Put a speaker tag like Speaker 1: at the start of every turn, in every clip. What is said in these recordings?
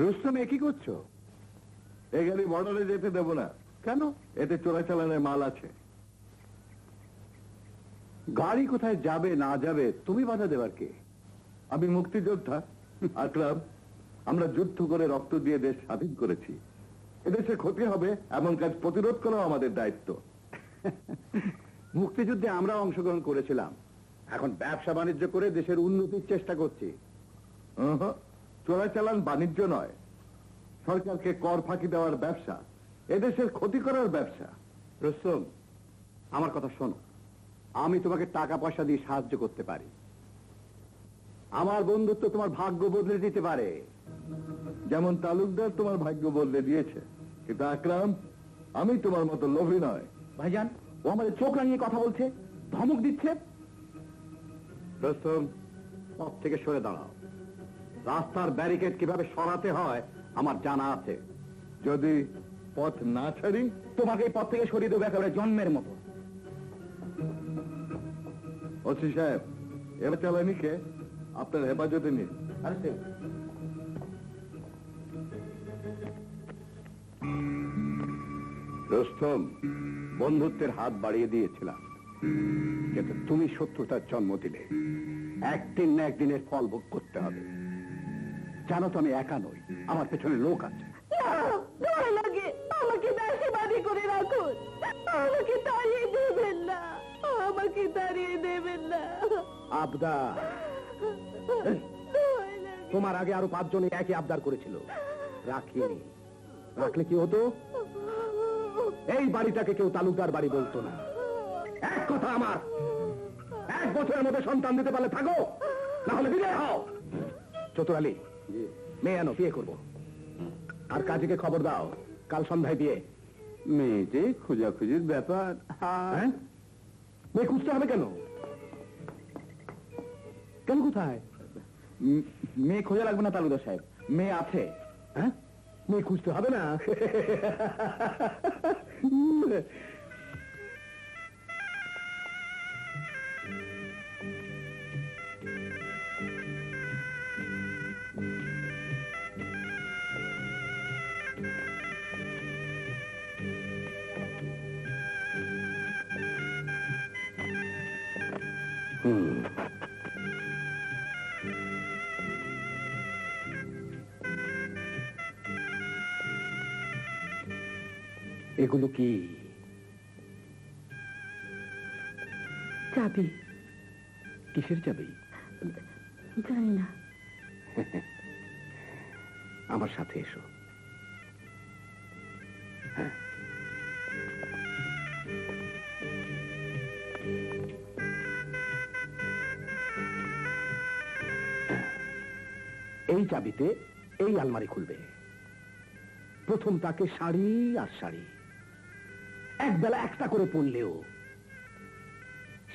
Speaker 1: রুস্তম কি করছো?
Speaker 2: এই গাড়ি বর্ডারে যেতে দেব না।
Speaker 1: কেন?
Speaker 2: এতে চোরাচালানের মাল আছে।
Speaker 1: গাড়ি কোথায় যাবে না যাবে তুমি বাধা দেবার কে?
Speaker 2: আমি মুক্তিযোদ্ধা আকরাম। আমরা যুদ্ধ করে রক্ত দিয়ে দেশ স্বাধীন করেছি। এদেশে ক্ষতি হবে এমন কাজ প্রতিরোধ করাও আমাদের দায়িত্ব।
Speaker 1: মুক্তিযুদ্ধে আমরা অংশগ্রহণ করেছিলাম, এখন ব্যবসা বাণিজ্য করে দেশের উন্নতির চেষ্টা করছি।
Speaker 2: চোরাচালান বাণিজ্য নয়, সরকারকে কর ফাঁকি দেওয়ার ব্যবসা, এদেশের ক্ষতি করার ব্যবসা।
Speaker 1: রুস্তম, আমার কথা শোনো। আমি তোমাকে টাকা পয়সা দিয়ে সাহায্য করতে পারি। আমার বন্ধুত্ব তোমার ভাগ্য বদলে দিতে পারে।
Speaker 2: যেমন তালুকদার তোমার ভাগ্য বদলে দিয়েছে, কিন্তু আকরাম আমি তোমার মতো লোভী নয়।
Speaker 1: ভাইজান, ও আমাদের চোখ রাঙিয়ে কথা বলছে, ধমক দিচ্ছে। রুস্তম, পথ থেকে সরে দাঁড়াও। রাস্তার ব্যারিকেড কিভাবে সরাতে হয় আমার জানা আছে।
Speaker 2: যদি পথ না ছাড়ি,
Speaker 1: তোমাকে এই পথ থেকে সরিয়ে দেবো একেবারে জন্মের মতো।
Speaker 2: ওসি সাহেব, এবার চালানি কে? আপনার হেফাজতে নিন।
Speaker 1: রুস্তম, বন্ধুত্বের হাত বাড়িয়ে দিয়েছিলাম, কিন্তু তুমি শত্রুতার জন্ম দিলে। একদিন না একদিনের ফল ভোগ করতে হবে। জানো তো আমি একা নই, আমার পেছনে লোক আছে।
Speaker 3: আমাকে দাসীবাদী করে রাখুন, আমাকে তাড়িয়ে দেবেন না, আমাকে তাড়িয়ে দেবেন না।
Speaker 1: আবদা, তোমার আগে আরো 5 জন একই আবদার করেছিল, রাখিনি। রাখলে কি হতো? এই বাড়িটাকে কেউ তালুকদার বাড়ি বলতো না। এক কথা আমার, 1 বছরের মধ্যে সন্তান দিতে পারলে থাকো, না হলে বিদায় হও। চতুর আলী, মেয়ে আনো, বিয়ে করবো। আর কাজীকে খবর দাও, কাল সন্ধ্যায় বিয়ে।
Speaker 2: মেয়ে যে খোঁজাখুঁজির ব্যাপার।
Speaker 1: হ্যাঁ, মেয়ে খুঁজতে হবে কেন? কেন, কোথায়?
Speaker 2: মেয়ে খোঁজা লাগবে না তালুকদার সাহেব, মেয়ে আছে।
Speaker 1: হ্যাঁ, মেয়ে খুঁজতে হবে না? এগুলো কি?
Speaker 3: চাবি।
Speaker 1: কিসের চাবি?
Speaker 3: জানি না।
Speaker 1: আমার সাথে এসো। হ্যাঁ, এই চাবিতে এই আলমারি খুলবে। প্রথম তাকে শাড়ি আর শাড়ি, একবেলা একটা করে পড়লেও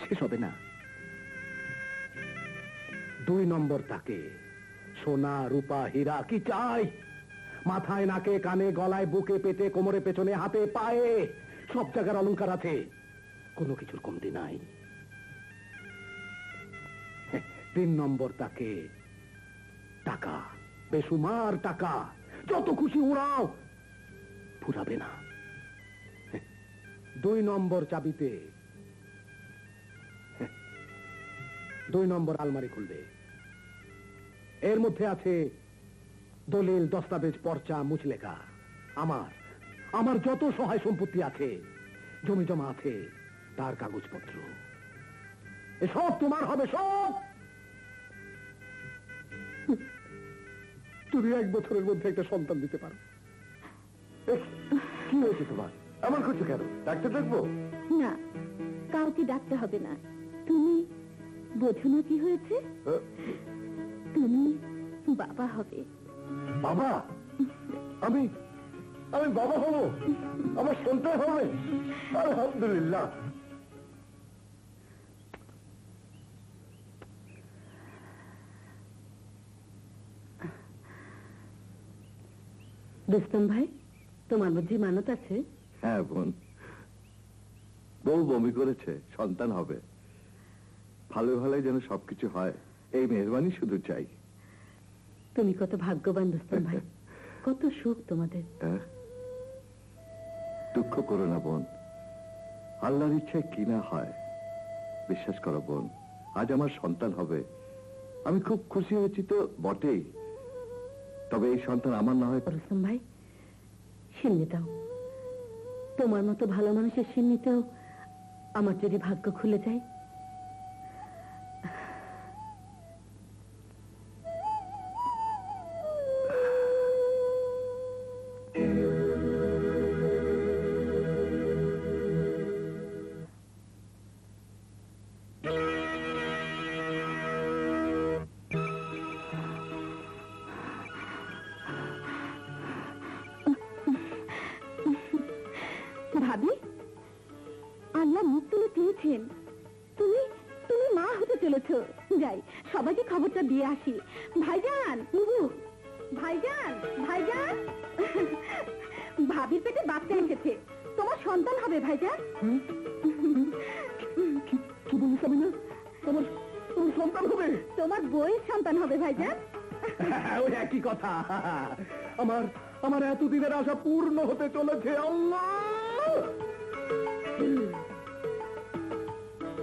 Speaker 1: শেষ হবে না। 2 নম্বর তাকে সোনা রূপা হীরা কি চাই, মাথায় নাকে কানে গলায় বুকে পেটে কোমরে পেছনে হাতে পায়ে সব জায়গার অলংকার আছে, কোনো কিছুর কমতি নাই। 3 নম্বর তাকে টাকা, বেসুমার টাকা, যত খুশি উড়াও, ফুরাবে না। 2 নম্বর চাবিতে 2 নম্বর আলমারি খুলবে। এর মধ্যে আছে দলিল, দস্তাবেজ, পর্চা, মুচলেখা। আমার যত সহায় সম্পত্তি আছে, জমি জমা আছে, তার কাগজপত্র, এসব তোমার হবে সব। তুমি 1 বছরের মধ্যে একটা সন্তান দিতে পারো। কি হয়েছে তোমার?
Speaker 2: আমার করছো কেন? ডাক্তার ডাকবো?
Speaker 3: না, কাউকে ডাকতে হবে না। তুমি বোঝো না কি হয়েছে? তুমি বাবা হবে।
Speaker 2: বাবা? আমি বাবা হব? আমার সন্তান হবে? আলহামদুলিল্লাহ।
Speaker 3: রুস্তম ভাই, তোমার বুঝি মানত আছে?
Speaker 2: হ্যাঁ বোন, বউ বমি করেছে, সন্তান হবে। ভালো ভালো যেন সবকিছু হয়, এই মেহরবানি শুধু চাই।
Speaker 3: তুমি কত ভাগ্যবান রুস্তম ভাই। কত সুখ তোমাদের।
Speaker 2: দুঃখ করো না বোন, আল্লাহর ইচ্ছে কি না হয়। বিশ্বাস করো বোন, আজ আমার সন্তান হবে। আমি খুব খুশি হয়েছি তো বটেই, তবে এই সন্তান আমার না হয়।
Speaker 3: রুস্তম ভাই, সিন্নি দাও। তোমার মতো ভালো মানুষের সিন্নিতেও আমার যদি ভাগ্য খুলে যায়। ভাবি, আল্লাহ মুখ তুলে চেয়েছেন, তুমি তুমি মা হতে চলেছ। যাই, সবাইকে খবরটা দিয়ে আসি। ভাইজান, ভাইজান, ভাইজান, ভাবির পেটে বাচ্চা এসেছে, তোমার সন্তান হবে ভাইজান।
Speaker 1: কি বলিস আমি না? তোমার তোমার সন্তান হবে?
Speaker 3: তোমার বইয়ের সন্তান হবে ভাইজান।
Speaker 1: ওই একই কথা। আমার আমার এতদিনের আশা পূর্ণ হতে চলেছে। আল্লাহ,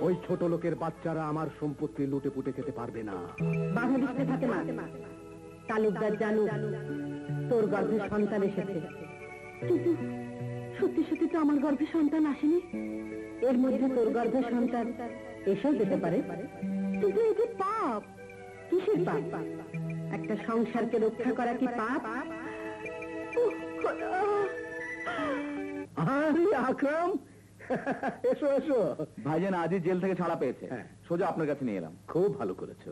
Speaker 1: ওই ছোট লোকের বাচ্চারা আমার সম্পত্তি লুটে পুটে খেতে পারবে না।
Speaker 3: বাধা দিতে থাকে না। তালুকদার জানু তোর গর্ভে সন্তান এসেছে। কিন্তু সত্যি সত্যি তো আমার গর্ভে সন্তান আসেনি। এর মধ্যে তোর গর্ভে সন্তান এসেও যেতে পারে। কিন্তু এই যে পাপ, কিসের পাপ? একটা সংসারকে রক্ষা করা কি পাপ? উহ, খোদা!
Speaker 1: আরে আকরাম, এসো এসো।
Speaker 4: ভাইজান আজই জেল থেকে ছাড়া পেয়েছে,
Speaker 1: হ্যাঁ।
Speaker 4: সোজা আপনার কাছে নিয়ে এলাম।
Speaker 1: খুব ভালো করেছো।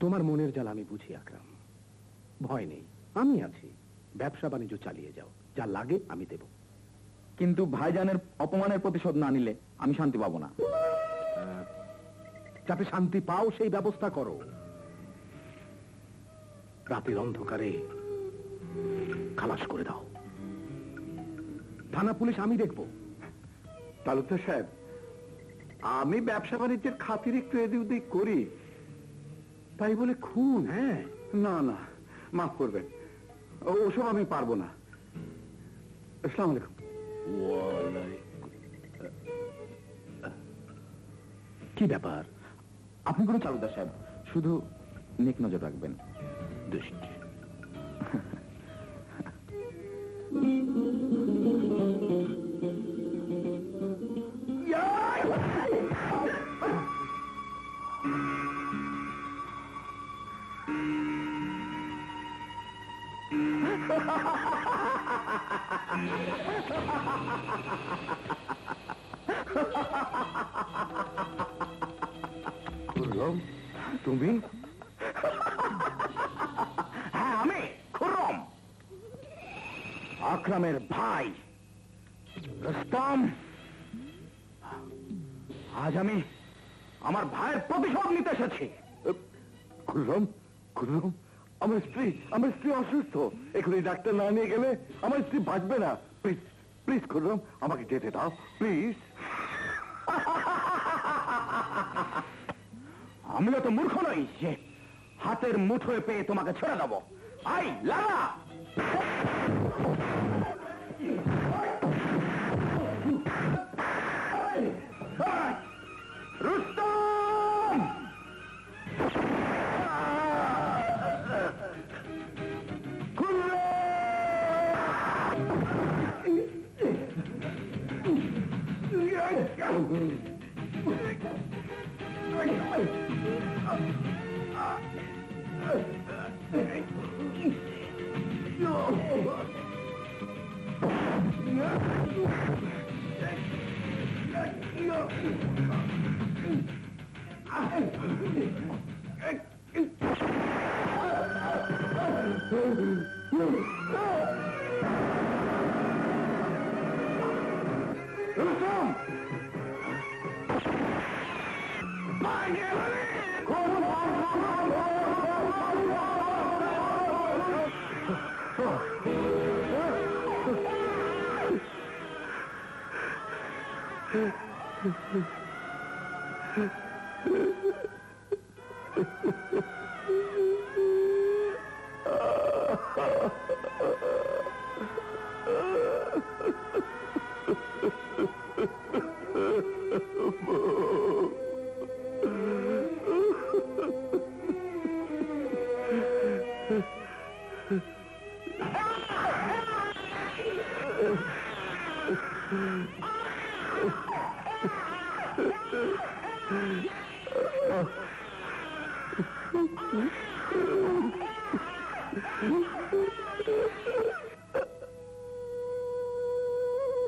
Speaker 1: তোমার মনের জ্বালা আমি বুঝি আকরাম, ভয় নেই, আমি আছি। ব্যবসা বাণিজ্য চালিয়ে যাও, যা লাগে আমি দেব।
Speaker 4: কিন্তু ভাইজানের অপমানের প্রতিশোধ না নিলে আমি শান্তি পাবো না।
Speaker 1: যাতে শান্তি পাও সেই ব্যবস্থা করো। রাতের অন্ধকারে খালাস করে দাও। থানা পুলিশ আমি দেখব।
Speaker 2: তালুকদার সাহেব, আমি ব্যবসা বাণিজ্যের খাতির একটু এদিক ওদিক করি, তাই বলে খুন?
Speaker 1: হ্যাঁ,
Speaker 2: না না, মাফ করবেন, ওসব আমি পারবো না। আসসালামু আলাইকুম।
Speaker 1: কি ব্যাপার?
Speaker 4: আপনি কোনো তালুকদার সাহেব, শুধু নেক নজর রাখবেন।
Speaker 1: দুষ্ট।
Speaker 2: তুমি?
Speaker 1: হ্যাঁ, আমি খুররম, আকরামের ভাই রুস্তম। আজ আমি আমার ভাইয়ের প্রতিশোধ নিতে এসেছি।
Speaker 2: খুররম, খুররম, আমার স্ত্রী অসুস্থ। এখনই ডাক্তার না নিয়ে গেলে আমার স্ত্রী বাঁচবে না। প্লিজ প্লিজ খুররম, আমাকে যেতে দাও প্লিজ।
Speaker 1: আমিও তো মূর্খ নই যে হাতের মুঠোয় পেয়ে তোমাকে ছেড়ে দেবো। আই লাগা! রুস্তম!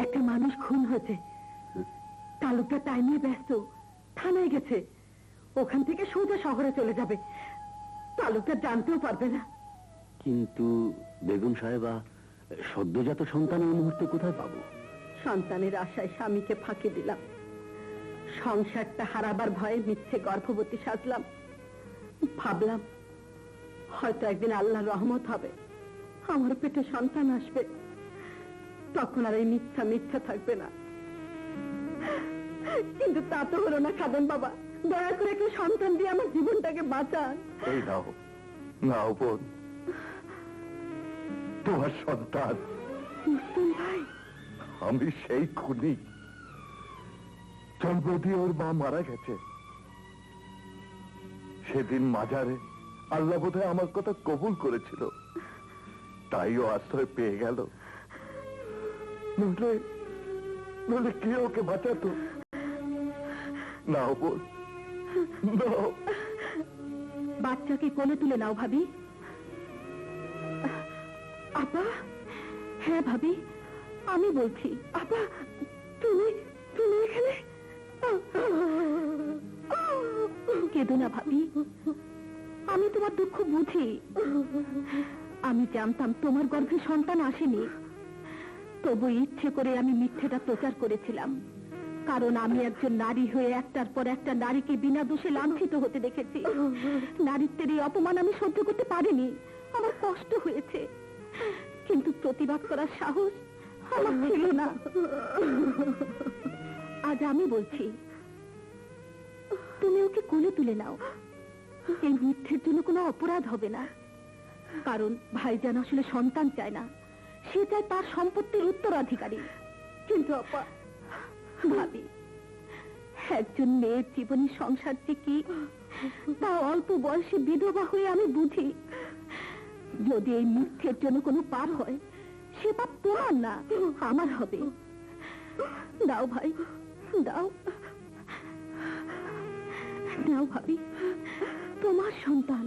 Speaker 3: একটা মানুষ খুন হয়েছে, তালুকদার তাই নিয়ে ব্যস্ত, থানায় গেছে। ওখান থেকে সোজা শহরে চলে যাবে, তালুকদার জানতেও পারবে না।
Speaker 1: কিন্তু বেগম সাহেবা, সদ্যজাত সন্তান এই মুহূর্তে কোথায় পাবো?
Speaker 3: সন্তানের আশায় স্বামীকে ফাঁকি দিলাম, সংসারটা হারাবার ভয়ে মিথ্যে গর্ভবতী সাজলাম। ভাবলাম হয়তো একদিন আল্লাহর রহমত হবে, আমার পেটে সন্তান আসবে, তখন আর এই মিথ্যা মিথ্যা থাকবে না। কিন্তু তা তো হলো না খাদেম বাবা, দয়া করে একটু সন্তান দিয়ে আমার জীবনটাকে বাঁচান।
Speaker 2: এই নাও, নাও বোন, তোমার সন্তান।
Speaker 3: মুস্তান ভাই,
Speaker 2: আমি সেই খুনি, জন্ম দিয়ে ওর মা মারা গেছে। সেদিন মাজারে আল্লাহ বোধহয় আমার কথা কবুল করেছিল, তাই ও আশ্রয় পেয়ে গেল। নইলে নইলে কে ওকে বাঁচাতো? নাও বোন, নাও।
Speaker 3: বাচ্চাকে কোলে তুলে নাও ভাবি। আপা, হ্যাঁ ভাবি, আমি বলছি। আপা, তুমি তুমি এখানে? কেঁদো না ভাবি, আমি তোমার দুঃখ বুঝি। আমি জানতাম তোমার গর্ভে সন্তান আসেনি, তবু ইচ্ছে করে আমি মিথ্যেটা প্রচার করেছিলাম। কারণ আমি একজন নারী হয়ে একটার পর একটা নারীকে বিনা দোষে লাঞ্ছিত হতে দেখেছি। নারীত্বের এই অপমান আমি সহ্য করতে পারিনি, আমার কষ্ট হয়েছে, কিন্তু প্রতিবাদ করার সাহস আমার ছিল না। আজ আমি বলছি, তুমি ওকে কোলে তুলে নাও। এই মিথ্যের জন্য কোনো অপরাধ হবে না, কারণ ভাইজান আসলে সন্তান চায় না, সে চায় তার সম্পত্তির উত্তরাধিকারী। কিন্তু আপা, ভাবি, একজন মেয়ের জীবনী সংসার যে কি তা অল্প বয়সে বিধবা হয়ে আমি বুঝি। যদি এই মিথ্যের জন্য কোনো পাপ হয়, সে পাপ তোমার না, আমার হবে। দাও ভাই, দাও, দাও ভাবি, তোমার সন্তান।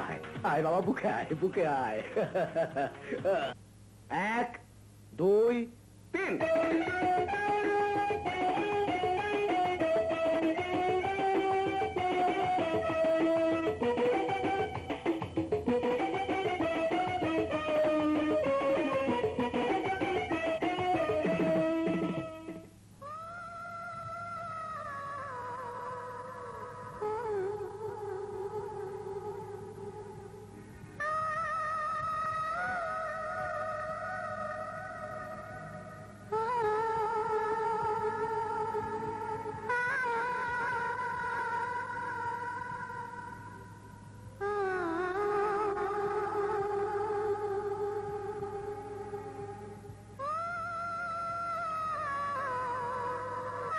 Speaker 1: আয় আয় বাবা, বুকে আয়, বুকে আয়। 1 2 3।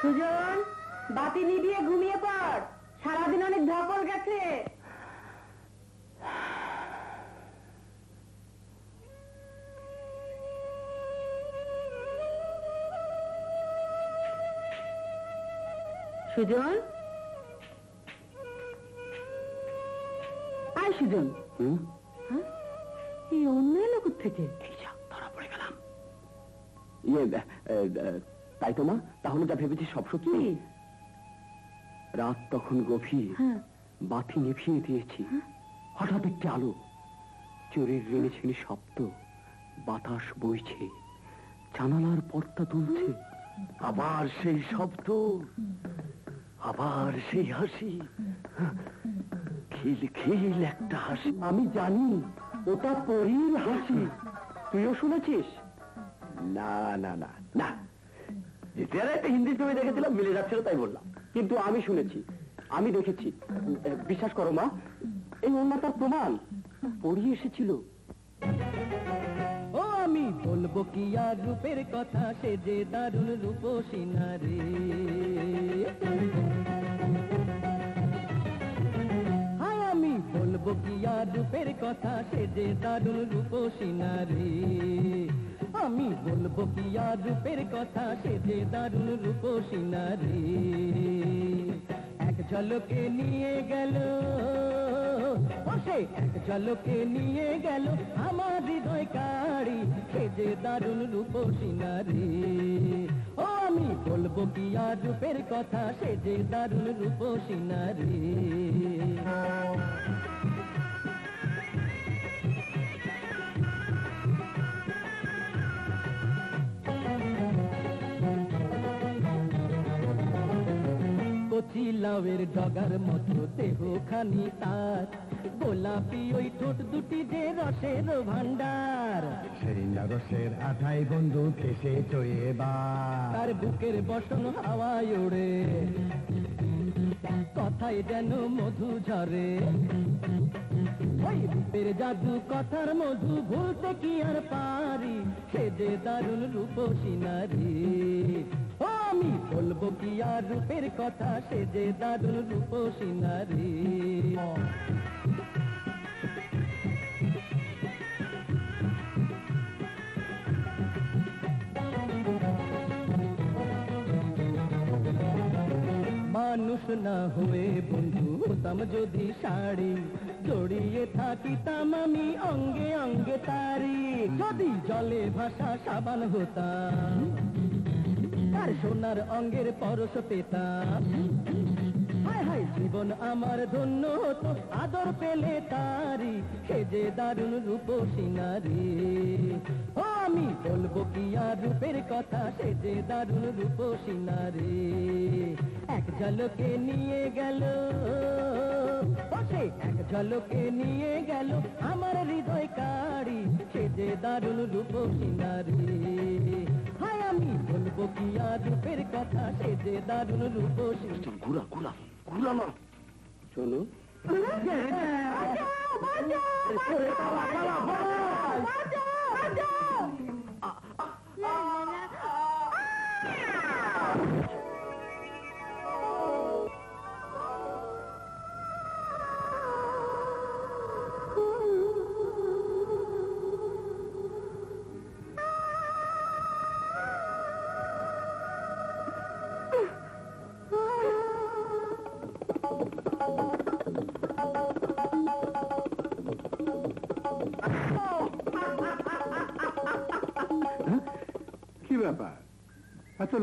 Speaker 3: সুজন, বাতি নিভিয়ে ঘুমিয়ে পড়, সারাদিন অনেক ধকল গেছে। সুজন, আয় সুজন। হ্যাঁ, এই অন্য এলো থেকে?
Speaker 1: ধরা পড়ে গেলাম। তাই তো মা, তাহলে যা ভেবেছি সব সত্যি। রাত তখন গভীর,
Speaker 3: হ্যাঁ।
Speaker 1: বাতি নিভিয়ে দিয়েছি। হঠাৎ একটি আলো, চোরের রেণে ছেড়ে শব্দ, বাতাস বইছে, জানালার পর্দা তুলছে। আবার সেই শব্দ, আবার সেই হাসি, খিল খিল একটা হাসি। আমি জানি ওটা পরীর হাসি। তুইও শুনেছিস? না না না না, একটা হিন্দি ছবি দেখেছিলাম, মিলে যাচ্ছিল তাই বললাম। কিন্তু আমি শুনেছি, আমি দেখেছি। বিশ্বাস করো মা, এই অন্য তার প্রমাণ। পড়ি এসেছিল।
Speaker 5: ও আমি বলবো কি আর রূপের কথা, সে যে দারুণ রূপসী নারী। হায় আমি বলবো কি আর রূপের কথা, সে যে দারুণ রূপসী নারী। আমি বলবো কি আর রূপের কথা, সে যে দারুণ রূপসী নারী। এক ঝলকে নিয়ে গেল, ও সে এক ঝলকে নিয়ে গেল আমার হৃদয় কাড়ি, সে যে দারুণ রূপসী নারী। ও আমি বলবো কি আর রূপের কথা, সে যে দারুণ রূপসী নারী। কচি লাউয়ের ডগার মতো দেহ খানি তার, গোলাপি ওই ঠোঁট দুটি যে রসের ভান্ডার।
Speaker 6: সেই রসের আঠাই বন্ধু কেসে চয়ে বা
Speaker 5: তার বুকের বসন হাওয়ায় ওড়ে, কথায় যেন মধু ঝরে। ওই রূপের জাদু কথার মধু ভুলতে কি আর পারি, সে যে দারুণ রূপসী নারী। ও আমি বলবো কি আর রূপের কথা, সে যে দারুণ রূপসী নারী। মানুষ না হয়ে বন্ধু হতাম যদি শাড়ি, জড়িয়ে থাকিতাম আমি অঙ্গে অঙ্গে তারি। যদি জলে ভাসা সাবান হতাম, তার সোনার অঙ্গের পরশ পেতাম। হায় হায় জীবন আমার ধন্য হতো আদর পেলে তারি, সে যে দারুণ রূপসী নারী। ও আমি বলবো কি আর রূপের কথা, সে যে দারুণ রূপসী নারী। এক ঝলকে নিয়ে গেল, ও সে এক ঝলকে নিয়ে গেল আমার হৃদয় কাড়ি, সে যে দারুণ রূপসী নারী। হায় আমি বলবো কি আর রূপের কথা, সে যে দারুণ রূপসী।
Speaker 1: ঘুরা ঘুরা ঘুরা না, শোনো।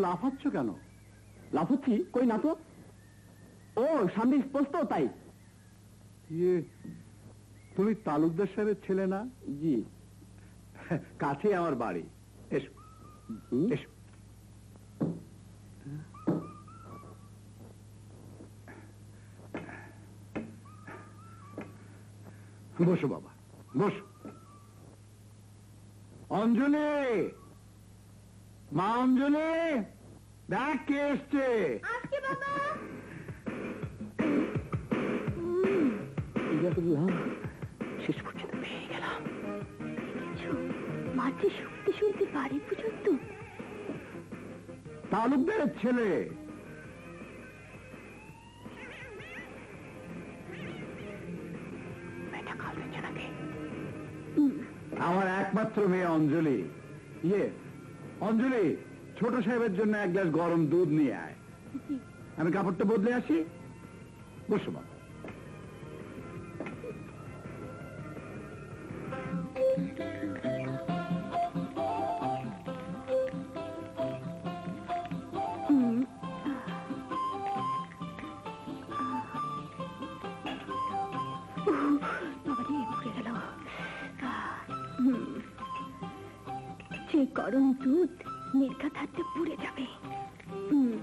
Speaker 1: লাফাচ্ছ কেন?
Speaker 4: লাফুচ্ছি কই না তো। ও সামনে স্পষ্ট তাই।
Speaker 1: ইয়ে, তুমি তালুকদার সাহেবের ছেলে না?
Speaker 4: জি।
Speaker 1: কাছে আমার বাড়ি, এসো এসো। বসো বাবা, বসো। অঞ্জলি, মা অঞ্জলি, দেখ কে এসছে।
Speaker 3: শেষ পর্যন্ত পেয়ে গেলাম। মাঝে শুনতে শুনতে বাড়ি পর্যন্ত।
Speaker 1: তালুকদারের ছেলে। আমার একমাত্র মেয়ে অঞ্জলি। ইয়ে অঞ্জলি, ছোট সাহেবের জন্য এক গ্লাস গরম দুধ নিয়ে আয়। আমি কাপড়টা বদলে আসি। বসো বাবা।
Speaker 3: যে গরম দুধ নির্ঘাত হাতে পুড়ে যাবে। দুধ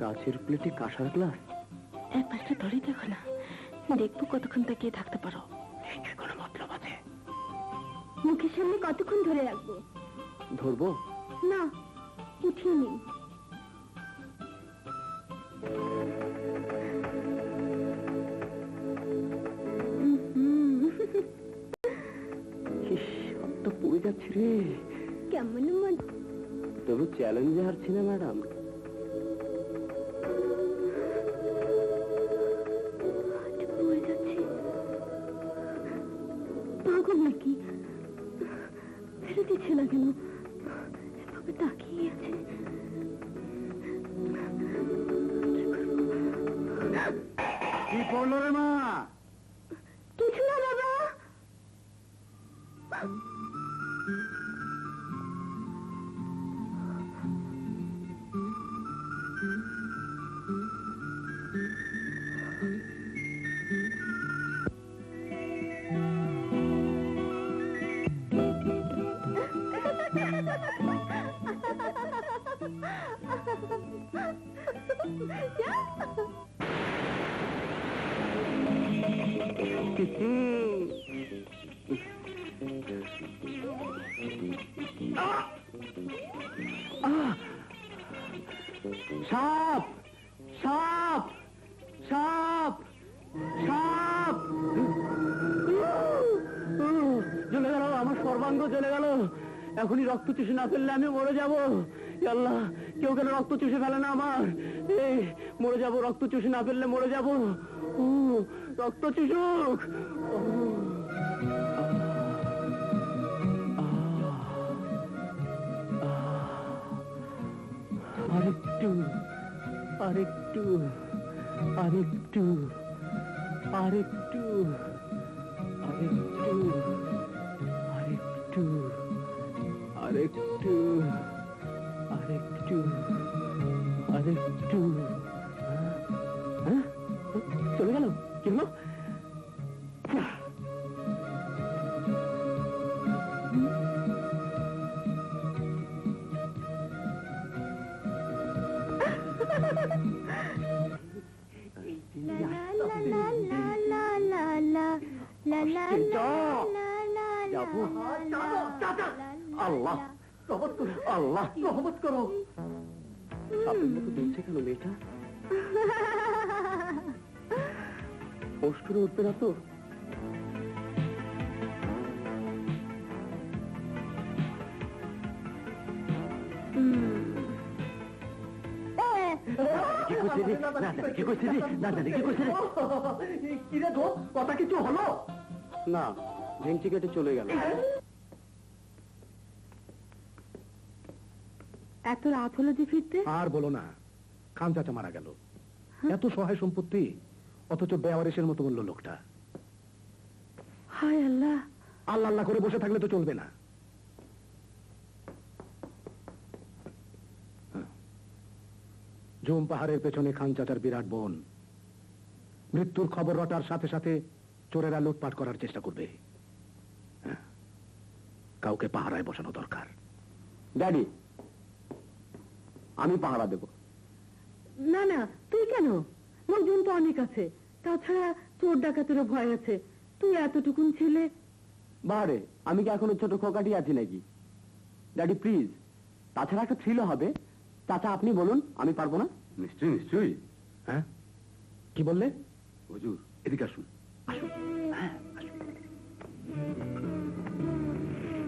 Speaker 4: কাছের প্লেটে কাঁসার গ্লাস।
Speaker 3: এক পাশটা ধরে দেখো না, দেখবো কতক্ষণ তাকিয়ে থাকতে পারো।
Speaker 4: কোনো মতলব আছে?
Speaker 3: মুখের সামনে কতক্ষণ ধরে রাখবো?
Speaker 4: ধরবো
Speaker 3: না, উঠিয়ে নিন।
Speaker 4: হাতটা পড়ে যাচ্ছে রে।
Speaker 3: কেমন মন?
Speaker 4: তবু চ্যালেঞ্জে হারছি না ম্যাডাম।
Speaker 3: পড়ে যাচ্ছে। পাগল নাকি? ফেরত দিচ্ছে না কেন? এভাবে তাকিয়ে আছে।
Speaker 1: কি পড়লো রে মা?
Speaker 3: কিছু না বাবা।
Speaker 1: সাপ, সাপ, সাপ, সাপ।
Speaker 4: জ্বলে গেল, আমার সর্বাঙ্গ জ্বলে গেল। এখনই রক্ত চুষে না ফেললে আমি মরে যাবো। আল্লাহ, কেউ কেন রক্ত চুষে ফেলে না আমার। এই মরে যাবো, রক্ত চুষে না ফেললে মরে যাবো। রক্ত চুষুক। আরেকটু, আরেকটু, আরেকটু, আরেকটু, আরেকটু, আরেকটু, আরেকটু, আরেকটু, আরেকটু। হ্যাঁ, চলে গেল। কি হলো? আল্লাহ আল্লাহ রহমত করো। আপনার মতো দেখছে কেন মেয়েটা? অষ্টরে উঠবে না তো?
Speaker 1: কথা কিছু হলো
Speaker 4: না, ভেঙচি কেটে চলে গেল।
Speaker 3: এত রাত হলো যে ফিরতে?
Speaker 1: আর বলো না, খান চাচা মারা গেল। এত সহায় সম্পত্তি, অথচ বেওয়ারিশের মতো বলল লোকটা।
Speaker 3: হায় আল্লাহ।
Speaker 1: আল্লাহ আল্লাহ করে বসে থাকলে তো চলবে না। জুম পাহাড়ের পেছনে খান চাচার বিরাট বন। মৃত্যুর খবর রটার সাথে সাথে চোরেরা লুটপাট করার চেষ্টা করবে। কাউকে পাহারায় বসানো দরকার।
Speaker 4: ড্যাডি, আমি পাহারা দেব।
Speaker 3: না না, তুই কেন? লোকজন তো অনেক আছে, তাছাড়া চোর ডাকাতেরও ভয় আছে। তুই এতটুকুন ছেলে।
Speaker 4: বারে, আমি কি এখনো ছোট খোকাটি আছি নাকি? ড্যাডি প্লিজ, তাছাড়া একটা থ্রিল হবে। চাচা আপনি বলুন, আমি পারবো না?
Speaker 2: নিশ্চয়ই নিশ্চয়ই।
Speaker 1: হ্যাঁ, কি বললে?
Speaker 2: হুজুর এদিকে আসুন।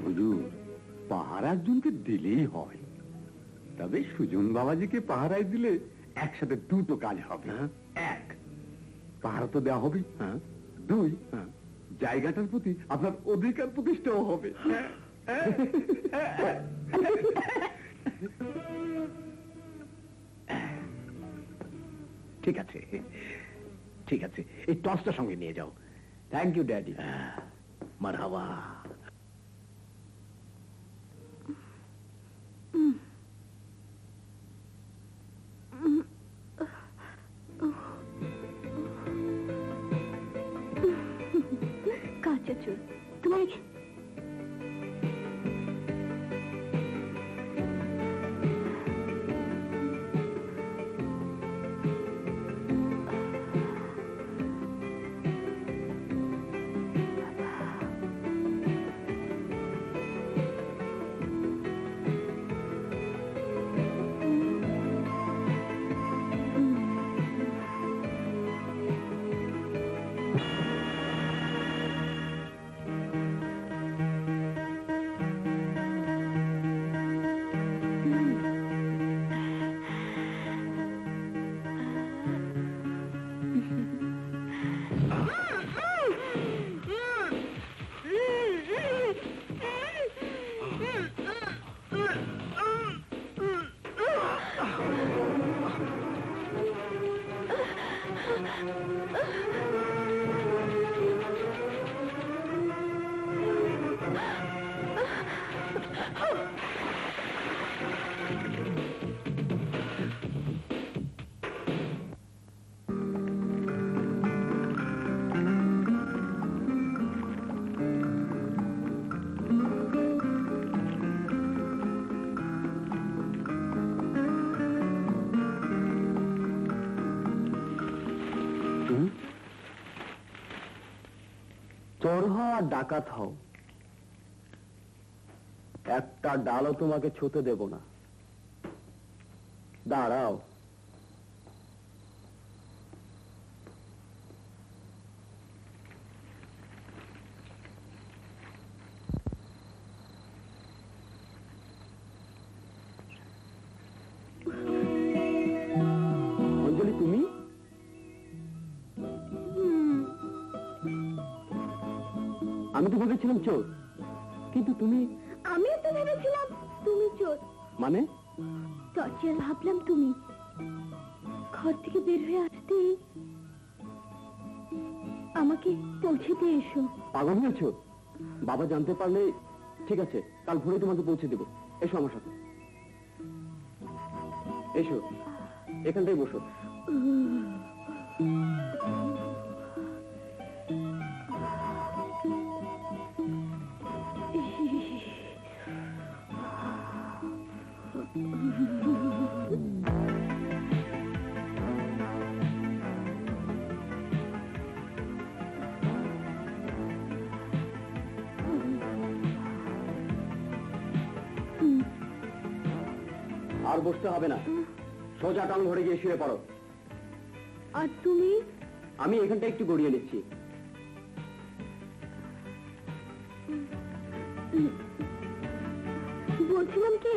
Speaker 2: হুজুর, পাহারা একজনকে দিলেই হয়, তবে সুজন বাবাজিকে পাহারায় দিলে একসাথে দুটো কাজ হবে। এক, পাহারা তো দেওয়া হবে। দুই, জায়গাটার প্রতি আপনার অধিকার প্রতিষ্ঠাও হবে।
Speaker 1: ঠিক আছে, ঠিক আছে, এই টর্চটা সঙ্গে নিয়ে যাও।
Speaker 4: Thank you daddy.
Speaker 1: মারহাবা।
Speaker 3: কাঁচা চোর তোমার।
Speaker 4: চোর হও আর ডাকাত হও, একটা ডালও তোমাকে ছুতে দেব না। দাঁড়াও। অঞ্জলি, তুমি? আমি তো ভেবেছিলাম চোর, কিন্তু তুমি।
Speaker 3: আমিও তো ভেবেছিলাম তুমি চোর।
Speaker 4: মানে?
Speaker 3: টর্চে ভাবলাম তুমি। ঘর থেকে বের হয়ে আসতে আমাকে পৌঁছে দিয়ে এসো।
Speaker 4: পাগল হয়েছো? বাবা জানতে পারলে। ঠিক আছে, কাল ভোরে তোমাকে পৌঁছে দেবো। এসো আমার সাথে, এসো, এখানটাই বসো। আর বসতে হবে না, সোজা টাউন ঘরে গিয়ে শুয়ে পড়ো।
Speaker 3: আর তুমি?
Speaker 4: আমি এখানটা একটু গড়িয়ে নিচ্ছি।
Speaker 3: বলছিলাম কি,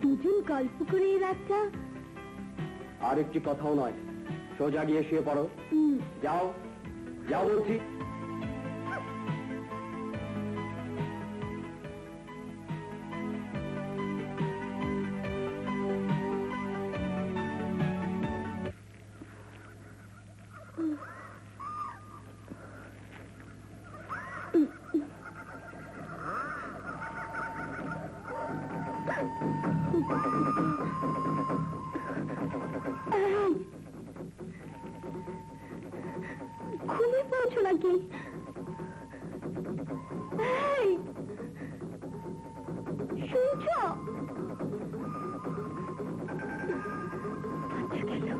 Speaker 3: দুজন গল্প করে এই রাতটা।
Speaker 4: আর একটি কথাও নয়, সোজা গিয়ে শুয়ে পড়ো। যাও, যাও বলছি।
Speaker 3: ঘুমিয়ে পড়ছো নাকি? এই, শুনছো? আচ্ছা, গেল।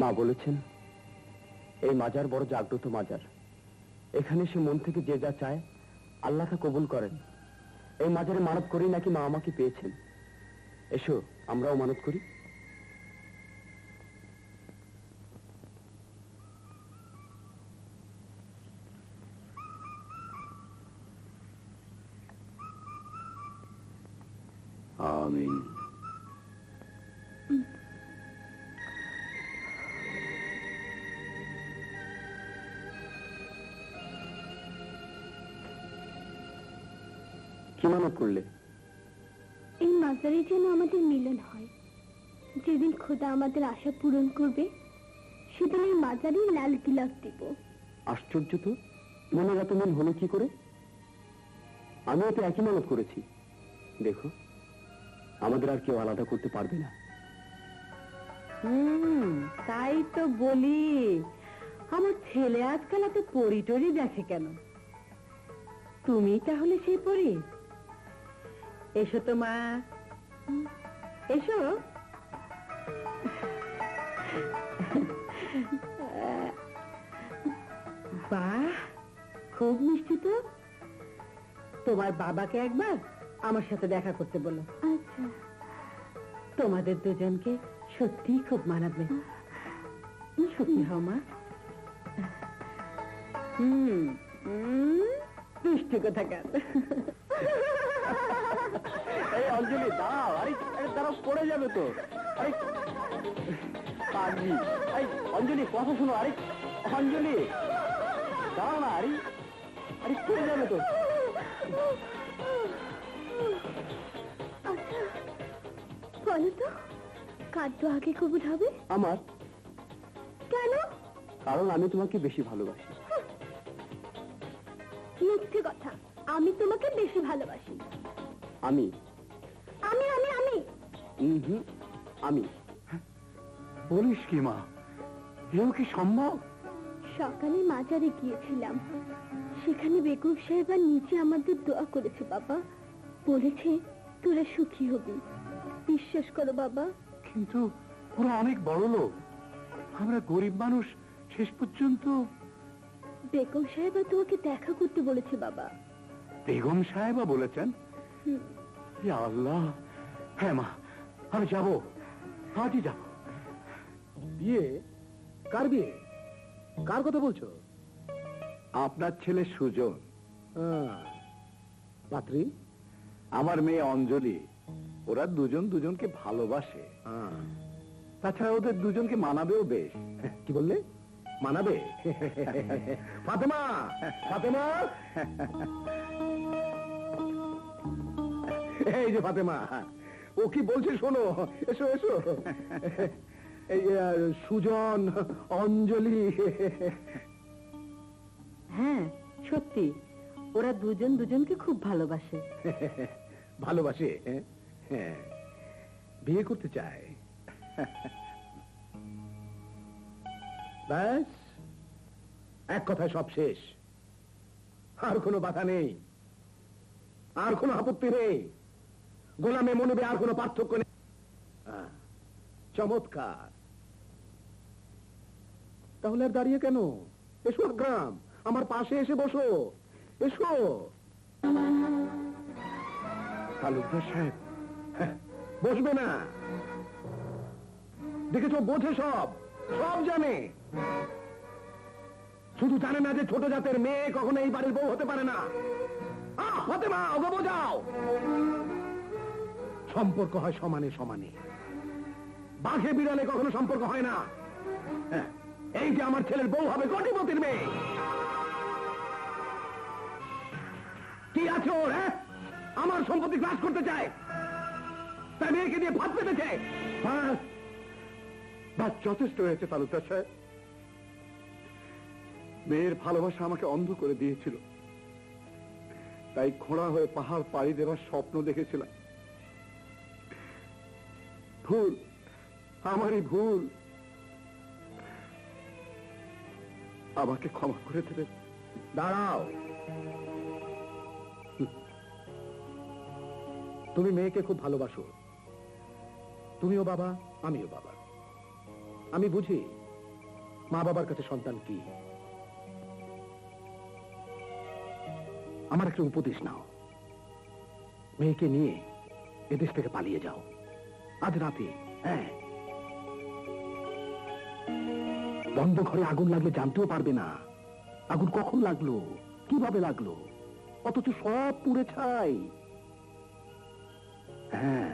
Speaker 4: মা বলেছেন এই মাজার বড় জাগ্রত মাজার। এখানে সে মন থেকে যে যা চায় আল্লাহ তা কবুল করেন। এই মাজারে মানত করি নাকি মা আমাকে পেয়েছেন। এসো আমরাও মানত করি।
Speaker 2: আমিন।
Speaker 4: কি মানত করলে?
Speaker 3: এই মাজারে যেন আমাদের মিলন হয়। যেদিন খোদা আমাদের আশা পূরণ করবে সেদিন এই মাজারে লাল তিলক দিব।
Speaker 4: আশ্চর্য তো, মনের এত মিল হলো কি করে? আমিও তো একই মানত করেছি। দেখো, আমাদের আর কেউ আলাদা করতে পারবে না।
Speaker 3: তাই তো বলি, আমার ছেলে আজকাল এত পরি টরি দেখে কেন? তুমি তাহলে সেই পরি? এসো তো মা, এসো। বাহ, খুব মিষ্টি তো। তোমার বাবাকে একবার আমার সাথে দেখা করতে বলো। আচ্ছা। তোমাদের দুজনকে সত্যিই খুব মানাবে। সত্যি হও মা। মিষ্টি কথা কেন?
Speaker 4: এই অঞ্জলি দাঁড়াও, আরে দাঁড়াও, পড়ে যাবে তো। আরে পাগলি, আরে অঞ্জলি কথা শোনো। আরে অঞ্জলি দাঁড়াও না, আরে আরে পড়ে যাবে তো।
Speaker 3: আচ্ছা বলো তো, কার তো আগে কবুল হবে?
Speaker 4: আমার।
Speaker 3: কেন?
Speaker 4: কারণ আমি তোমাকে বেশি ভালোবাসি।
Speaker 3: মিথ্যে কথা, আমি তোমাকে বেশি ভালোবাসি।
Speaker 4: আমি
Speaker 3: আমি আমি আমি
Speaker 4: আমি
Speaker 1: বলিস কি মা, এও কি সম্ভব?
Speaker 3: সকালে মাজারে গিয়েছিলাম, সেখানে বেগম সাহেবা নিচে আমাদের দোয়া করেছে বাবা। বলেছে তোরা সুখী হবি। বিশ্বাস করো বাবা।
Speaker 1: কিন্তু ওরা অনেক বড় লোক, আমরা গরিব মানুষ। শেষ পর্যন্ত
Speaker 3: বেগম সাহেবা তোমাকে দেখা করতে বলেছে বাবা।
Speaker 1: বেগম সাহেবা বলেছেন? ইয়া আল্লাহ! হ্যাঁ মা, আমি যাব, আজই যাব। বিয়ে? কার বিয়ে? কার কথা বলছো?
Speaker 2: আপনার ছেলে সুজন,
Speaker 1: পাত্রী?
Speaker 2: আমার মেয়ে অঞ্জলি। ওরা দুজন দুজনকে ভালোবাসে। তাছাড়া ওদের দুজনকে মানাবেও বেশ।
Speaker 1: কি বললে? মানাবে? ফাতেমা, ফাতেমা! এই যে ফাতেমা, ও কি বলছে শোনো। এসো এসো। এই সুজন, অঞ্জলি।
Speaker 3: হ্যাঁ সত্যি, ওরা দুজন দুজনকে খুব ভালোবাসে।
Speaker 1: ভালোবাসে? হ্যাঁ, বিয়ে করতে চায়। ব্যাস, এক কথায় সব শেষ। আর কোনো বাধা নেই, আর কোনো আপত্তি নেই। গোলামে মনিবে আর কোনো পার্থক্য নেই। চমৎকার। তাহলে আর দাঁড়িয়ে কেন? এসো গ্রাম, আমার পাশে এসে বসো। এসো।
Speaker 2: তালুকদার সাহেব,
Speaker 1: বসবে না? দেখেছো, বোঝে, সব সব জানে। শুধু জানে না যে ছোট জাতের মেয়ে কখনো এই বাড়ির বউ হতে পারে না। ফাতেমা, ওগো বোঝাও। সম্পর্ক হয় সমানে সমানে, বাঘে বিড়ালে কখনো সম্পর্ক হয় না। এই যে আমার ছেলের বউ হবে কোটিপতির মেয়ে। কি আছে ওর? আমার সম্পত্তি গ্রাস করতে চায়, তাই মেয়েকে দিয়ে ভাত পেতেছে।
Speaker 2: বাস যথেষ্ট হয়েছে তালুকদার সাহেব। মেয়ের ভালোবাসা আমাকে অন্ধ করে দিয়েছিল, তাই ঘোড়া হয়ে পাহাড় পাড়ি দেওয়ার স্বপ্ন দেখেছিলাম। ভুল, আমারই ভুল। আমাকে ক্ষমা করে দেবেন।
Speaker 1: দাঁড়াও, তুমি মেয়েকে খুব ভালোবাসো। তুমিও বাবা, আমিও বাবা। আমি বুঝি মা বাবার কাছে সন্তান কি। আমার একটা উপদেশ নাও, মেয়েকে নিয়ে এদেশ থেকে পালিয়ে যাও আজ রাতে। হ্যাঁ, বন্ধ ঘরে আগুন লাগলে জানতেও পারবে না আগুন কখন লাগলো, কিভাবে লাগলো, অথচ সব পুড়ে ছাই। হ্যাঁ,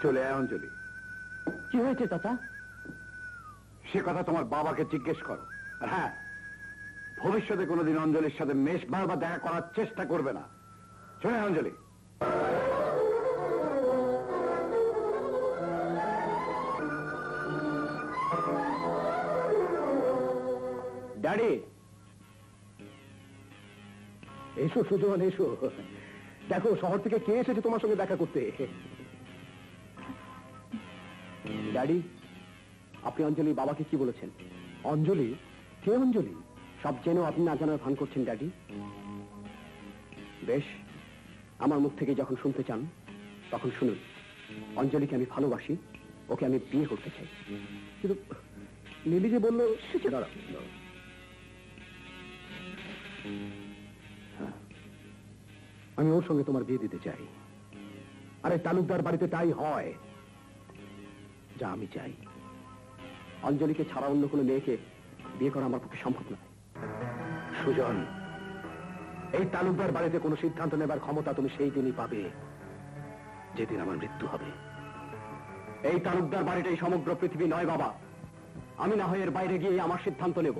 Speaker 1: চলে আয় অঞ্জলি।
Speaker 4: কি হয়েছে চাচা?
Speaker 1: সে কথা তোমার বাবাকে জিজ্ঞেস করো। আর হ্যাঁ, ভবিষ্যতে কোনোদিন অঞ্জলির সাথে মেশবার বা দেখা করার চেষ্টা করবে না। চলে আয় অঞ্জলি।
Speaker 4: ড্যাডি,
Speaker 1: এসো সুজন, এসো। দেখো শহর থেকে কে এসেছে তোমার সঙ্গে দেখা করতে।
Speaker 4: ড্যাডি, আপনি অঞ্জলি বাবাকে কি বলেছেন?
Speaker 1: অঞ্জলি? কে অঞ্জলি?
Speaker 4: সব জেনেও আপনি না জানার ভান করছেন ড্যাডি। বেশ, আমার মুখ থেকে যখন শুনতে চান তখন শুনুন। অঞ্জলিকে আমি ভালোবাসি, ওকে আমি বিয়ে করতে চাই।
Speaker 1: কিন্তু লিলি যে বললো। দাঁড়াও, দাঁড়াও। হ্যাঁ, আমি ওর সঙ্গে তোমার বিয়ে দিতে চাই। আরে তালুকদার বাড়িতে তাই হয় যা আমি চাই।
Speaker 4: অঞ্জলিকে ছাড়া অন্য কোনো মেয়েকে বিয়ে করা আমার পক্ষে সম্ভব নয়।
Speaker 1: সুজন, এই তালুকদার বাড়িতে কোনো সিদ্ধান্ত নেবার ক্ষমতা তুমি সেই দিনই পাবে যেদিন আমার মৃত্যু হবে।
Speaker 4: এই তালুকদার বাড়িটাই সমগ্র পৃথিবী নয় বাবা। আমি না হয় এর বাইরে গিয়ে আমার সিদ্ধান্ত নেব।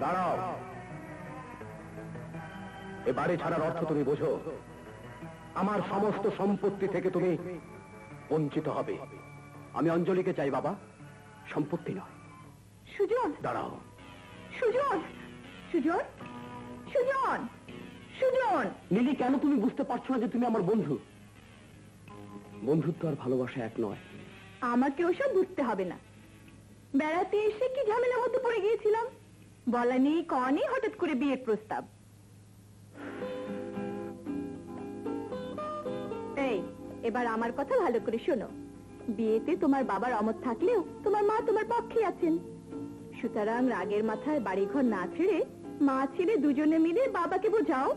Speaker 1: দাঁড়াও, এ বাড়ি ছাড়ার অর্থ তুমি বোঝো? আমার সমস্ত সম্পত্তি থেকে তুমি বঞ্চিত হবে।
Speaker 4: আমি অঞ্জলিকে চাই বাবা, সম্পত্তি নয়।
Speaker 3: সুজন,
Speaker 1: দাঁড়াও।
Speaker 3: সুজন, সুজন, সুজন, সুজন।
Speaker 4: লিলি, কেন তুমি বুঝতে পারছো না যে তুমি আমার বন্ধু? বন্ধুত্ব আর ভালোবাসা এক নয়।
Speaker 3: আমাকে ওসব বুঝতে হবে না। বেড়াতে এসে কি ঝামেলার মধ্যে পড়ে গিয়েছিলাম, বলা নেই কনে হঠাৎ করে বিয়ের প্রস্তাব। এই, এবার আমার কথা ভালো করে শোনো। বিয়েতে তোমার বাবার অমত থাকলেও তোমার মা তোমার পক্ষে আছেন। সুতরাং রাগের মাথায় বাড়িঘর না ছেড়ে মা ছেলে দুজনে মিলে বাবাকে বোঝাও।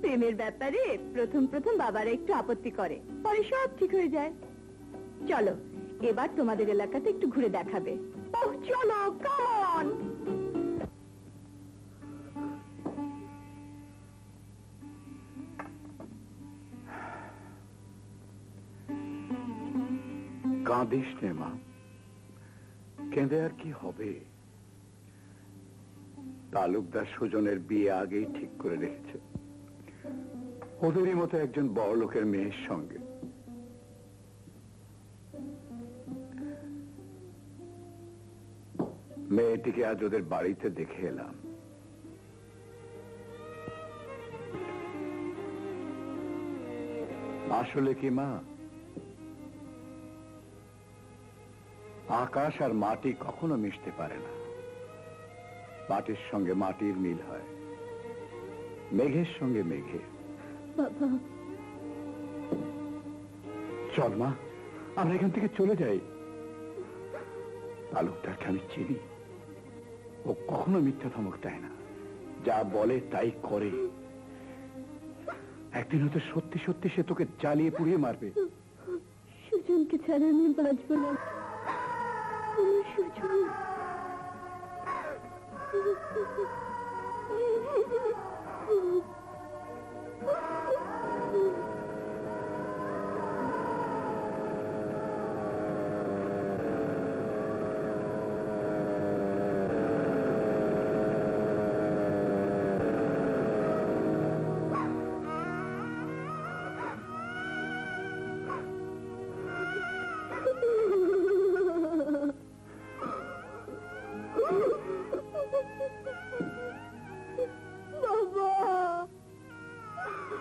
Speaker 3: প্রেমের ব্যাপারে প্রথম প্রথম বাবারা একটু আপত্তি করে, পরে সব ঠিক হয়ে যায়। চলো, এবার তোমাদের এলাকাতে একটু ঘুরে দেখাবে। ওহ, চলো, কাম অন।
Speaker 1: কাঁদিস নে মা, কেঁদে আর কি হবে? তালুকদার সুজনের বিয়ে আগেই ঠিক করে রেখেছে, ওদেরই মতো একজন বড় লোকের মেয়ের সঙ্গে। মেয়েটিকে আজ ওদের বাড়িতে দেখে এলাম। আসলে কি মা, আকাশ আর মাটি কখনো মিশতে পারে না। মাটির সঙ্গে মাটির মিল হয়, মেঘের সঙ্গে মেঘের।
Speaker 3: বাবা,
Speaker 1: চল মা, আমরা এখান থেকে চলে যাই। তালুকদারকে আমি চিনি, ও কখনো মিথ্যা ধমক দেয় না, যা বলে তাই করে। একদিন হয়তো সত্যি সত্যি সে তোকে জ্বালিয়ে পুড়িয়ে মারবে।
Speaker 3: সুজনকে ছাড়া আমি বাঁচবো না। আমার সুজন।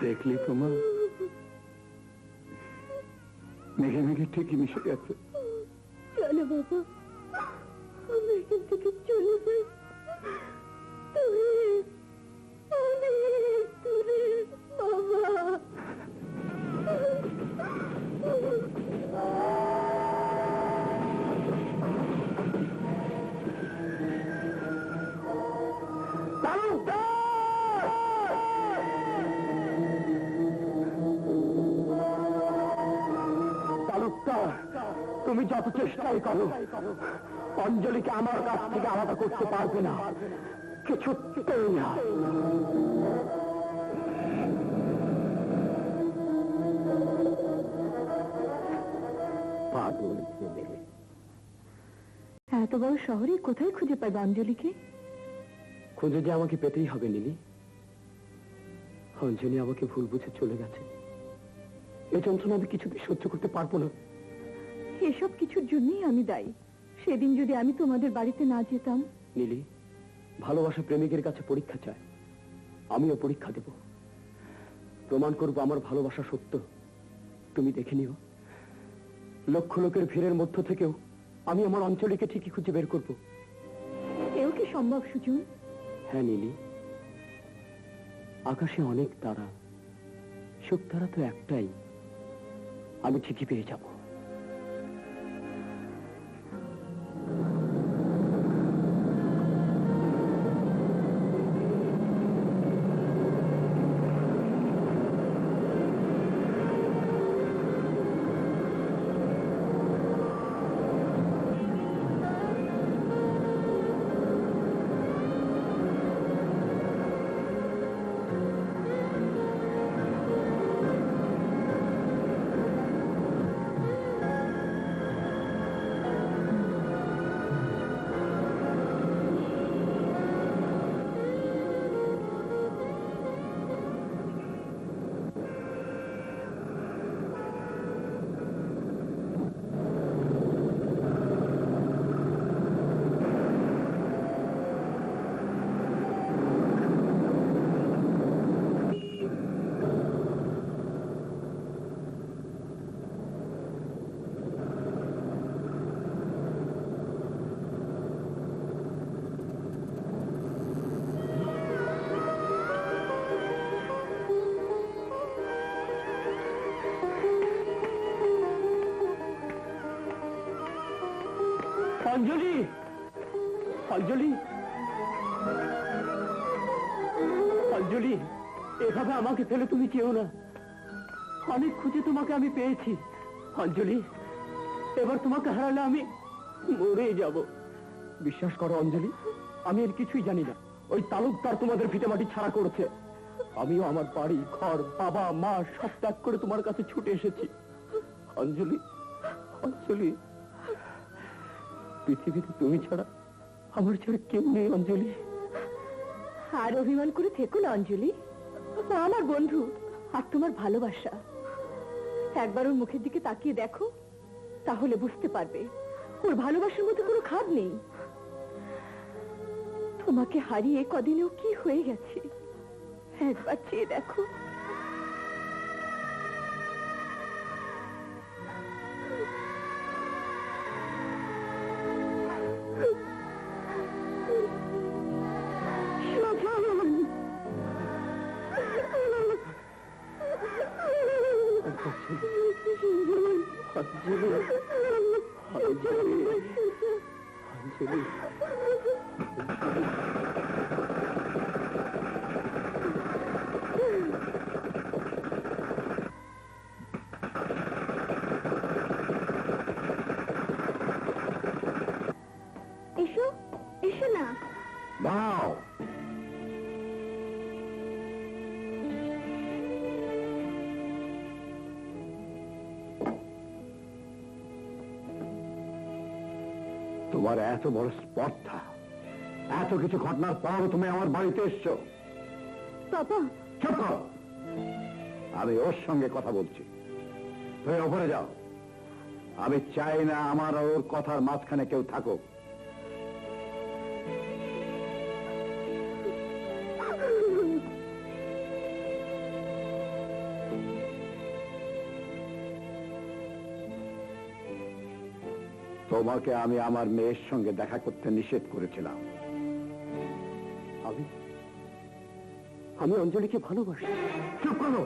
Speaker 1: দেখলি তো মা, মেঘে মেঘে ঠিকই মিশে গেছে।
Speaker 3: চলো বাবা, আমরা এখান থেকে চলে যাই। অনেক দূরে বাবা।
Speaker 4: তুমি যত চেষ্টাই করো, অঞ্জলিকে আমার কাছ থেকে আলাদা করতে পারবে না, কিছুতেই না।
Speaker 1: পাগল ছেলে।
Speaker 3: এত বড় শহরে কোথায় খুঁজে পাইবে অঞ্জলিকে?
Speaker 4: খুঁজে যে আমাকে পেতেই হবে নীলি। অঞ্জলি আমাকে ভুল বুঝে চলে গেছে। এই যন্ত্রণা আমি কিছুতেই সহ্য করতে পারবো না।
Speaker 3: এসব কিছুর জন্যই আমি দায়ী। সেদিন যদি আমি তোমাদের বাড়িতে না যেতাম।
Speaker 4: নীলি, ভালোবাসা প্রেমিকের কাছে পরীক্ষা চায়। আমিও পরীক্ষা দেব, প্রমাণ করব আমার ভালোবাসা সত্য। তুমি দেখে নিও, লক্ষ লোকের ভিড়ের মধ্য থেকেও আমি আমার অঞ্চলীকে ঠিকই খুঁজে বের করব।
Speaker 3: এও কি সম্ভব সুজন?
Speaker 4: হ্যাঁ নীলি, আকাশে অনেক তারা, সুখ তারা তো একটাই। আমি ঠিকই পেয়ে যাব। অঞ্জলি, অঞ্জলি, অঞ্জলি, এভাবে আমাকে ফেলে তুমি যেও না। অনেক খুঁজে তোমাকে আমি পেয়েছি অঞ্জলি। এবার তোমাকে হারালে আমি মরে যাব। বিশ্বাস করো অঞ্জলি, আমি এর কিছুই জানি না। ওই তালুকদার তোমাদের ভিটেমাটি ছাড়া করেছে। আমিও আমার বাড়ি ঘর, বাবা মা সব ত্যাগ করে তোমার কাছে ছুটে এসেছি। অঞ্জলি, অঞ্জলি, পৃথিবীতে তুমি ছাড়া আমার ছাড়া কেউ নেই অঞ্জলি।
Speaker 3: আর অভিমান করে থেকো না অঞ্জলি। ও আমার বন্ধু, আর তোমার ভালোবাসা। একবার ওর মুখের দিকে তাকিয়ে দেখো, তাহলে বুঝতে পারবে ওর ভালোবাসার মধ্যে কোনো খাদ নেই। তোমাকে হারিয়ে কদিনেও কি হয়ে গেছে একবার চেয়ে দেখো। এসো, এসো না।
Speaker 1: দাও। তোমার এত বড় স্পর্ধা, এত কিছু ঘটনার পরও তুমি আমার বাড়িতে এসছো।
Speaker 3: বাবা,
Speaker 1: চুপ করো, আমি ওর সঙ্গে কথা বলছি। তুমি ওপরে যাও। আমি চাই না আমার আর ওর কথার মাঝখানে কেউ থাকুক। তোমাকে আমি আমার মেয়ের সঙ্গে দেখা করতে নিষেধ করেছিলাম।
Speaker 4: আমি অঞ্জলিকে ভালোবাসি।
Speaker 1: চুপ করো।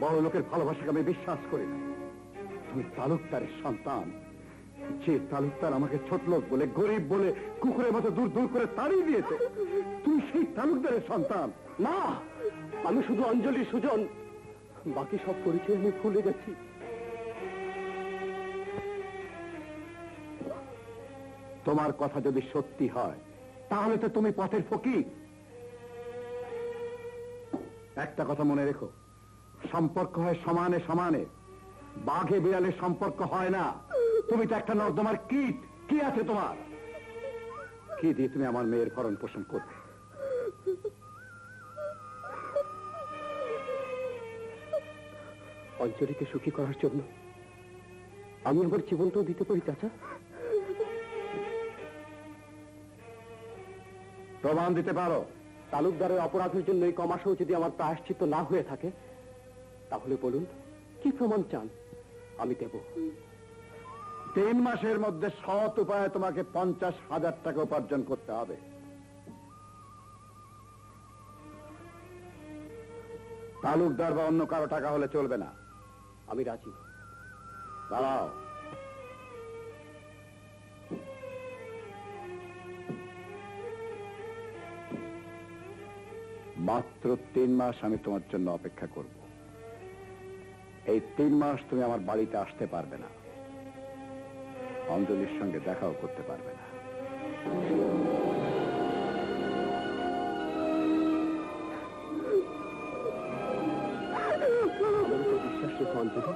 Speaker 1: বড় লোকের ভালোবাসাকে আমি বিশ্বাস করি না। তুমি তালুকদারের সন্তান। যে তালুকদার আমাকে ছোট লোক বলে, গরিব বলে, কুকুরের মতো দূর দূর করে তাড়িয়ে দিয়েছে, তুমি সেই তালুকদারের সন্তান।
Speaker 4: না, আমি শুধু অঞ্জলি সুজন, বাকি সব পরিচয় আমি ভুলে গেছি।
Speaker 1: তোমার কথা যদি সত্যি হয়, তাহলে তো তুমি পথের ফকির। একটা কথা মনে রেখো, সম্পর্ক হয় সমানে সমানে। বাঘে বিড়ালের সম্পর্ক হয় না। তুমি তো একটা নর্দমার কীট। কি আছে তোমার? কি দিয়ে তুমি আমার মেয়ের ভরণ পোষণ করবে? অঞ্জলিকে সুখী করার জন্য আমি আমার জীবনটাও দিতে পারি চাচা। প্রমাণ দিতে পারো? তালুকদারের অপরাধের জন্য এই কমাসেও যদি আমার প্রায়শ্চিত্ত না হয়ে থাকে, তাহলে বলুন কি প্রমাণ চান, আমি দেব। 3 মাসের মধ্যে সৎ উপায়ে তোমাকে 50,000 টাকা উপার্জন করতে হবে। তালুকদার বা অন্য কারো টাকা হলে চলবে না। আমি রাজি। দাঁড়াও। মাত্র 3 মাস আমি তোমার জন্য অপেক্ষা করব। এই 3 মাস তুমি আমার বাড়িতে আসতে পারবে না, অঞ্জলির সঙ্গে দেখাও করতে পারবে না। বিশ্বাস রেখো অঞ্জলি।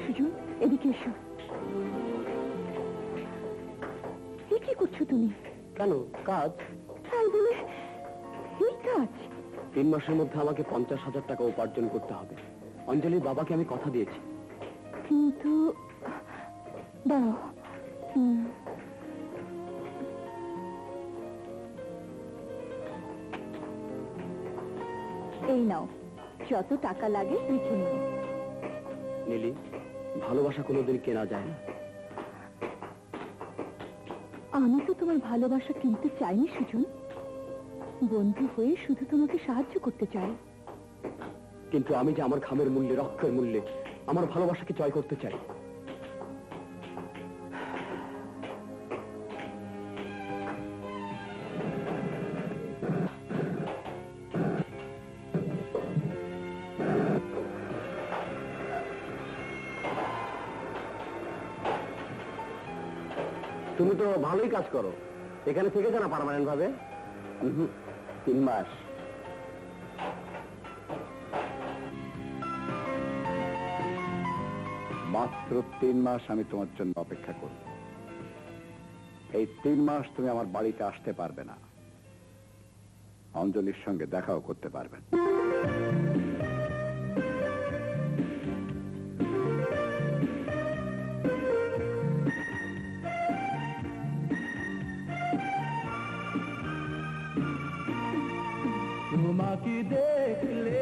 Speaker 3: সুজন, এদিকে এসো। কি করছো তুমি?
Speaker 4: কেন? কাজ।
Speaker 3: তাই বলে এই কাজ?
Speaker 4: 3 মাসের মধ্যে আমাকে 50,000 টাকা উপার্জন করতে হবে। অঞ্জলির বাবাকে আমি কথা দিয়েছি।
Speaker 3: কিন্তু দাঁড়াও, এই নাও, যত টাকা লাগে লিখে নিও।
Speaker 4: নীলি, ভালোবাসা কোনোদিন কেনা যায় না।
Speaker 3: আমি তো তোমার ভালোবাসা কিনতে চাইনি সুজন, বন্ধু হয়ে শুধু তোমাকে সাহায্য করতে চাই।
Speaker 4: কিন্তু আমি যে আমার ঘামের মূল্যে, রক্তের মূল্যে আমার ভালোবাসাকে জয় করতে চাই।
Speaker 1: তুমি তো ভালোই কাজ করো, এখানে থেকে যাও না পার্মানেন্ট ভাবে। 3 মাস। মাত্র 3 মাস আমি তোমার জন্য অপেক্ষা করব। এই 3 মাস তুমি আমার বাড়িতে আসতে পারবে না, অঞ্জলির সঙ্গে দেখাও করতে পারবে না।
Speaker 5: তোমাকে দেখলে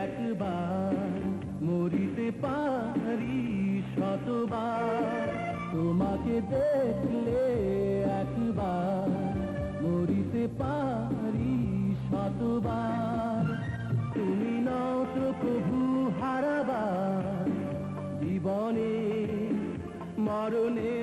Speaker 5: একবার মরিতে পারি শতবার। তোমাকে দেখলে একবার মরিতে পারি শতবার। তুমি নও তো প্রভু হারাবার জীবনে মরণে।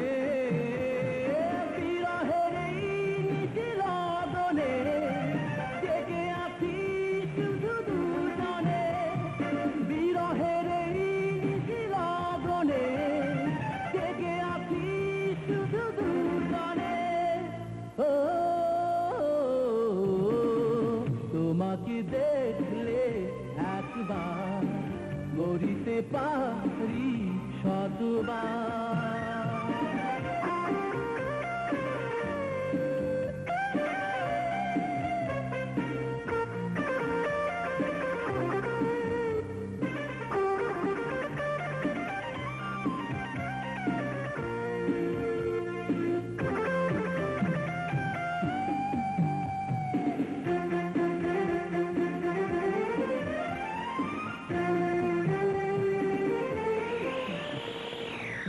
Speaker 5: তোমাকে দেখলে একবার মরিতে পারি শতবার।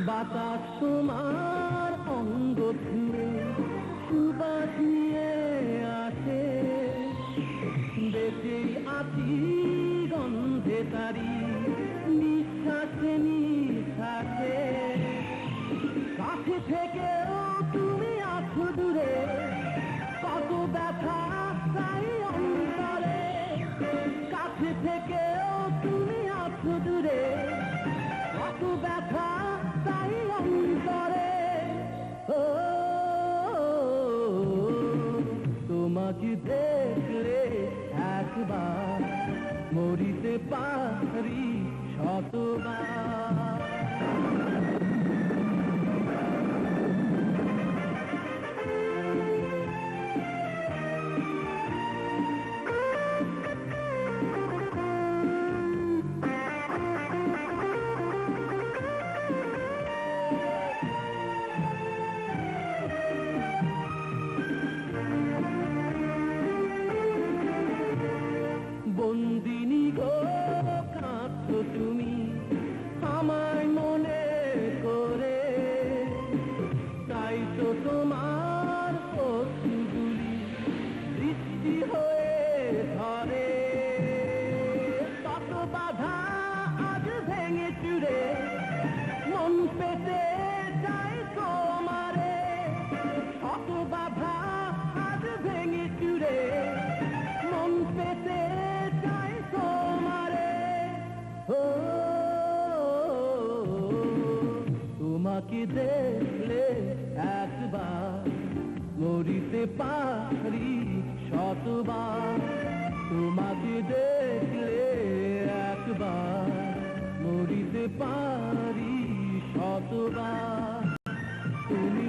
Speaker 5: বাতাস তোমার অঙ্গ ঘুরে সুবাস নিয়ে আসে। বেঁচে আছি গন্ধে তারি নিঃশ্বাসে নিঃশ্বাসে কাছে থেকেও তুমি আছো দূরে কত ব্যথা তাই অন্তরে কাছে থেকেও তুমি আছো দূরে কত ব্যথা তাই অন্তরে ও তোমাকে দেখলে একবার মরিতে পারি শতবার বন্দিনী গো কাঁদছো তুমি আমায় মনে করে তাই তো তোমার পশুগুলি বৃষ্টি হয়ে ধরে কত বাধা আজ ভেঙে চুরে মন পেতে চাই তোমারে কত বাধা আজ ভেঙে চুরে মন পেতে চাই তোমারে ও তোমাকে দেখলে একবার মরিতে পারি শতবার তোমাকে দেখলে একবার মরিতে পারি শতবার তুমি